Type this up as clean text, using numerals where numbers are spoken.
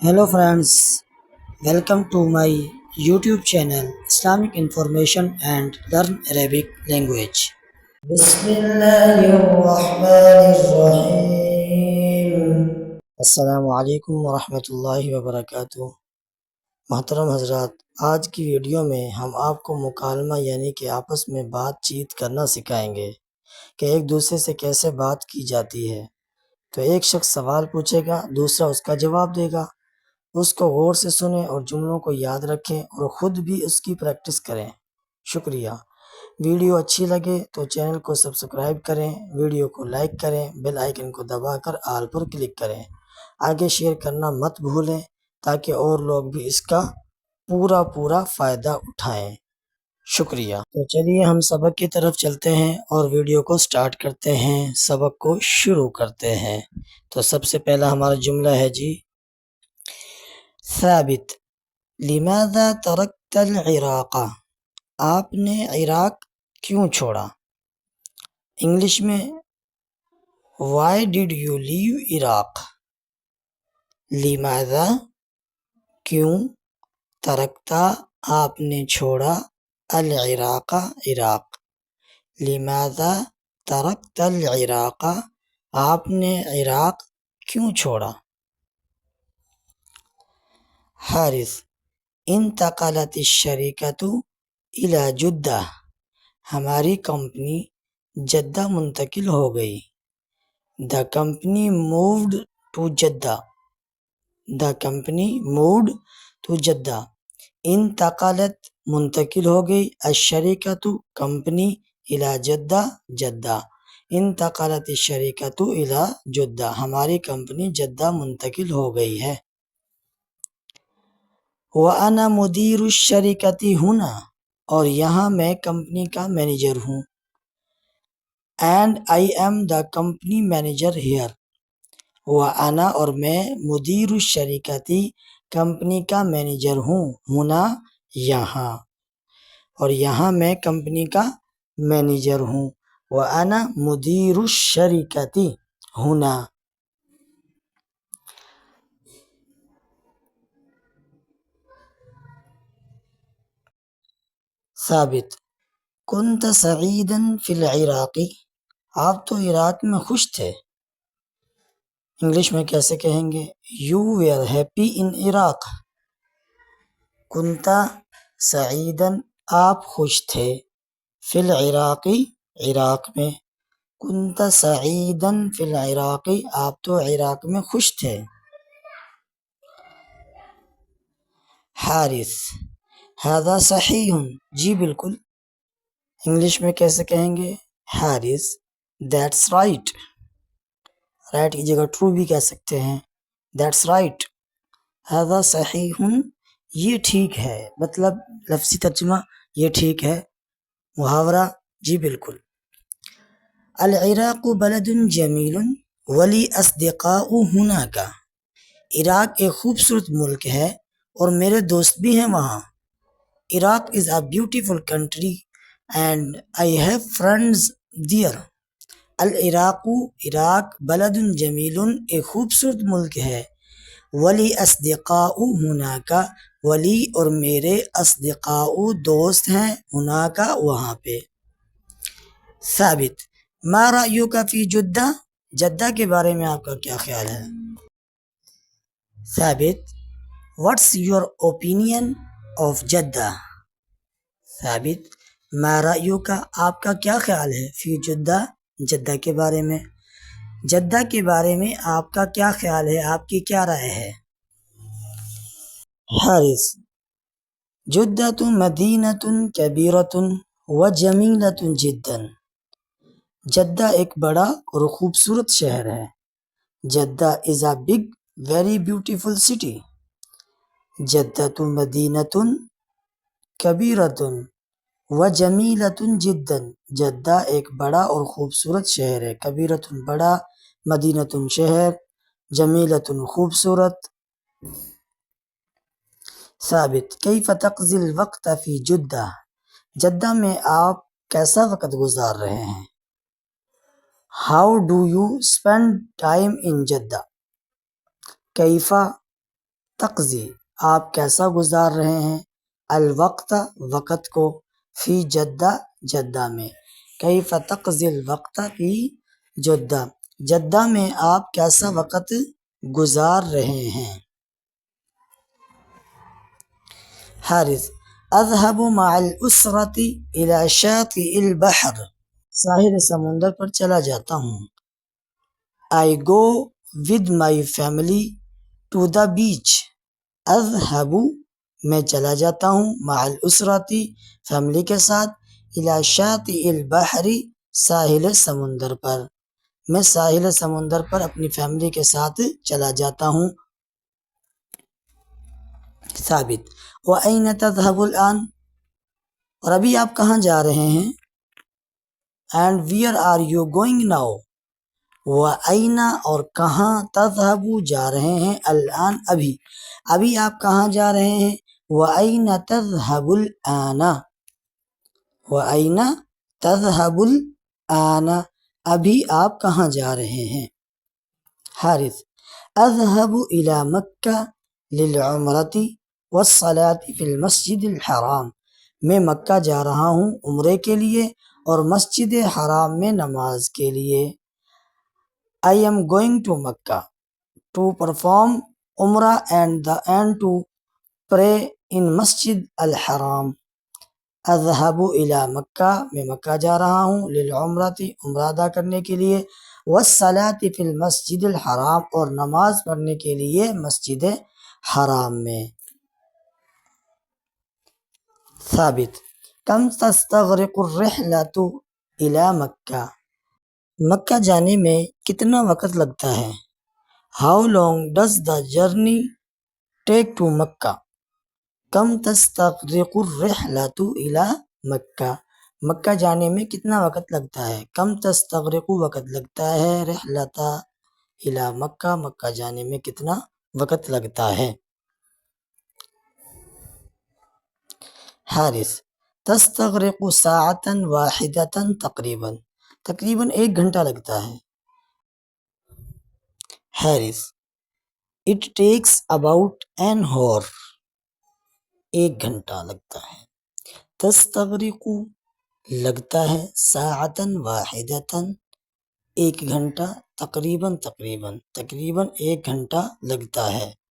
Hello friends, welcome to my YouTube channel Islamic Information and Learn Arabic Language. Bismillahirrahmanirrahim. السلام علیکم ورحمۃ اللہ وبرکاتہ۔ محترم حضرات، آج کی ویڈیو میں ہم آپ کو مکالمہ یعنی کہ آپس میں بات چیت کرنا سکھائیں گے کہ ایک دوسرے سے کیسے بات کی جاتی ہے۔ تو ایک شخص سوال پوچھے گا، دوسرا اس کا جواب دے گا۔ اس کو غور سے سنیں اور جملوں کو یاد رکھیں اور خود بھی اس کی پریکٹس کریں۔ شکریہ۔ ویڈیو اچھی لگے تو چینل کو سبسکرائب کریں، ویڈیو کو لائک کریں، بیل آئیکن کو دبا کر آل پر کلک کریں۔ آگے شیئر کرنا مت بھولیں تاکہ اور لوگ بھی اس کا پورا فائدہ اٹھائیں۔ شکریہ۔ تو چلیے ہم سبق کی طرف چلتے ہیں اور ویڈیو کو سٹارٹ کرتے ہیں، سبق کو شروع کرتے ہیں۔ تو سب سے پہلا ہمارا جملہ ہے جی ثابت، لماذا ترکت العراق؟ آپ نے عراق کیوں چھوڑا؟ انگلش میں why did you leave Iraq? لماذا کیوں، ترکتا آپ نے چھوڑا، العراق عراق، لماذا ترکت العراق آپ نے عراق کیوں چھوڑا؟ حارث، انتقلت الشرکۃ الی جدہ، ہماری کمپنی جدہ منتقل ہو گئی۔ The company moved to Jeddah. The company moved to Jeddah. انتقلت منتقل ہو گئی، الشرکۃ کمپنی، الی جدہ جدہ، انتقلت الشرکۃ الی جدہ، ہماری کمپنی جدہ منتقل ہو گئی ہے۔ وَأَنَا مُدِيرُ الشَّرِكَةِ هُنَا، اور یہاں میں کمپنی کا مینیجر ہوں۔ And I am the company manager here. وَأَنَا اور میں، مدیر الشرکۃ کمپنی کا مینیجر ہوں، ہونا یہاں، اور یہاں میں کمپنی کا مینیجر ہوں۔ وَأَنَا مدیر الشرکۃ ہونا۔ ثابت، كنت سعیدا فی العراق، آپ تو عراق میں خوش تھے۔ انگلش میں کیسے کہیں گے؟ You were happy in Iraq. کنتا سعیدا، آپ خوش تھے، فی العراق عراق میں، کنت سعیدا فی العراق آپ تو عراق میں خوش تھے۔ حارث، ھذا صحیح، جی بالکل۔ انگلش میں کیسے کہیں گے؟ حارث، دیٹس رائٹ، رائٹ کی جگہ ٹرو بھی کہہ سکتے ہیں، دیٹس رائٹ، ھذا صحیح، یہ ٹھیک ہے، مطلب لفظی ترجمہ یہ ٹھیک ہے، محاورہ جی بالکل۔ العراق بلد جمیل ولی اصدقاء ہناک، عراق ایک خوبصورت ملک ہے اور میرے دوست بھی ہیں وہاں۔ Iraq is a beautiful country and I have friends there. العراق عراق، بلد جمیل ایک خوبصورت ملک ہے، ولی اصدقاء ہناک، ولی اور میرے، اصدقاء دوست ہیں، ہناک وہاں پہ۔ ثابت، ما رأیک فی جدہ، جدہ کے بارے میں آپ کا کیا خیال ہے؟ ثابت، what's your opinion of Jeddah? ثابت، ما رأیک آپ کا کیا خیال ہے، فی جدہ جدہ کے بارے میں، جدہ کے بارے میں آپ کا کیا خیال ہے، آپ کی کیا رائے ہے؟ حارث، جدہ مدینۃ کبیرۃ وجمیلۃ جدا، جدہ ایک بڑا اور خوبصورت شہر ہے، Jeddah is a big very beautiful city, Jeddah مدینۃ کبیرۃ وجمیلۃ جدا، جدہ ایک بڑا اور خوبصورت شہر ہے، کبیرۃ بڑا، مدینۃ شہر، جمیلۃ خوبصورت۔ ثابت، کیف تقضی الوقت فی جدہ، جدہ میں آپ کیسا وقت گزار رہے ہیں؟ How do you spend time in Jeddah? کیف تقضی آپ کیسا گزار رہے ہیں، الوقت وقت کو، فی جدہ جدہ میں، کیف تقضی الوقت فی جدہ جدہ میں آپ کیسا وقت گزار رہے ہیں۔ حارث اذهب مع الاسرة الى شاطئ البحر، ساحل سمندر پر چلا جاتا ہوں۔ I go with my family to the beach، اذهب میں چلا جاتا ہوں، مع الاسرة فیملی کے ساتھ، الى شاطئ البحر ساحل سمندر پر، میں ساحل سمندر پر اپنی فیملی کے ساتھ چلا جاتا ہوں۔ ثابت وَأَيْنَ تَذْهَبُ الْآن، اور ابھی آپ کہاں جا رہے ہیں، and where are you going now، وَأَيْنَ اور کہاں، تذهب جا رہے ہیں، الآن ابھی، ابھی آپ کہاں جا رہے ہیں، وَأَيْنَ تَذْهَبُ الْآنَ، وَأَيْنَ تَذْهَبُ الْآنَ ابھی آپ کہاں جا رہے ہیں۔ حارث اذهب الى مکہ للعمرة والصلاة في المسجد الحرام، میں مکہ جا رہا ہوں عمرے کے لیے اور مسجد حرام میں نماز کے لیے۔ I am going to Mecca to perform عمرہ and to pray in مسجد الحرام۔ اذهب الى مکہ میں مکہ جا رہا ہوں، للعمرة عمرہ ادا کرنے کے لیے، والصلاة فی المسجد الحرام اور نماز پڑھنے کے لیے مسجد حرام میں۔ ثابت کم تستغرق الرحلة الى مکہ، مکہ جانے میں کتنا وقت لگتا ہے، How long does the journey take to مکہ، کم تستغرق الرحلة الى مکہ، مکہ جانے میں کتنا وقت لگتا ہے، کم تستغرق وقت لگتا ہے، رحلتا الى مکہ، مکہ جانے میں کتنا وقت لگتا ہے۔ حارث تستغرق ساعة واحدة تقریباً، تقریباً 1 گھنٹہ لگتا ہے۔ Haris it takes about an hour، 1 گھنٹہ لگتا ہے۔ تستغرق لگتا ہے، ساعة واحدة 1 گھنٹہ، تقریباً 1 گھنٹہ لگتا ہے۔